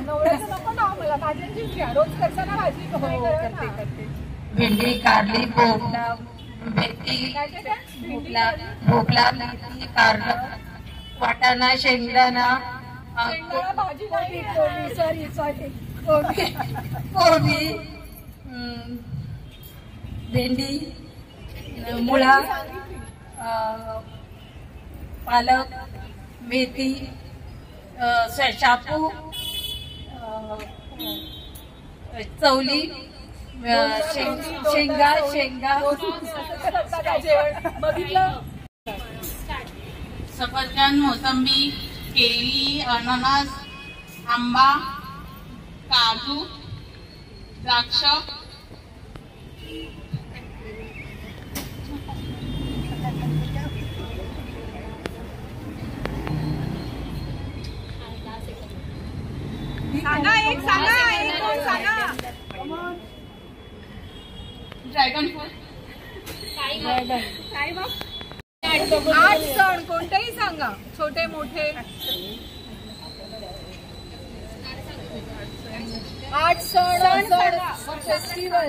नवऱ्याचं नको ना मला, भाज्यांचीच घ्या. रोज करताना भाजी करते. भेंडी, कारली, भोपळा, मेथी, भोपळा, मेथी, कारलं, वाटाणा, शेंगदाणा, भाजी, कोबी, भेंडी, मुळा, पालक, मेथी, शापू, चवली, शेंगा. बघितलं. सफरचंद, मोसंबी, केळी, अननस, आंबा, काजू, द्राक्ष, ड्रॅगन फ्रूट. 8 सण कोणतेही सांगा, छोटे मोठे. 8 सण फेस्टिवल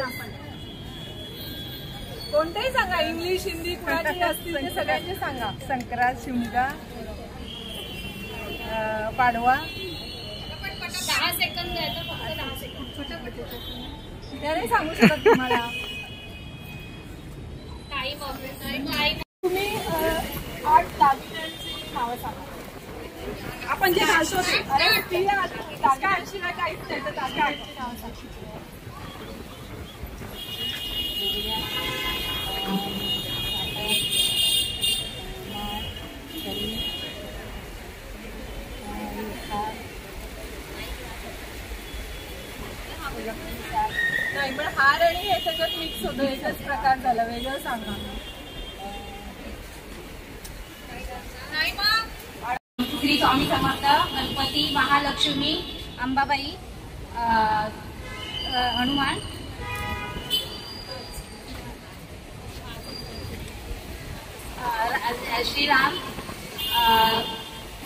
कोणतेही सांगा, इंग्लिश हिंदी कुणाचे असतील ते सगळ्यांचे सांगा. संक्रांत, शिमगा, पाडवा. 10 सेकंद द्यायचं, फक्त 10 सेकंद. नाही सांगू शकत तुम्हाला. तुम्ही 8 दागिन्यांची नावं सांगा. आपण जे घालतो ते. अरे दागिन्यांशिवाय काहीच नाही, तर दागिन्यांची नावं सांगा. नाही पण हार आणि हे त्याच्यात मिक्स होतं, एकच प्रकार झाला. वेगळं सांगा. श्री स्वामी समर्थ, गणपती, महालक्ष्मी, अंबाबाई, हनुमान, श्रीराम,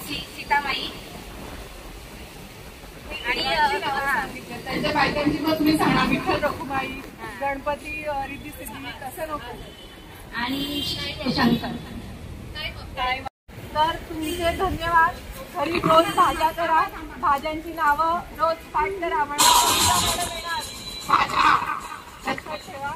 सीतामाई आणि त्यांच्या बायकांची मग तुम्ही सांगा. विठ्ठल रखुमाई, गणपती, रिद्धी सिद्धी, तसं नको. आणि शंकर. तर तुमचे धन्यवाद. घरी रोज भाज्या करा, भाज्यांची नावं रोज पाठ करा. लक्षात ठेवा.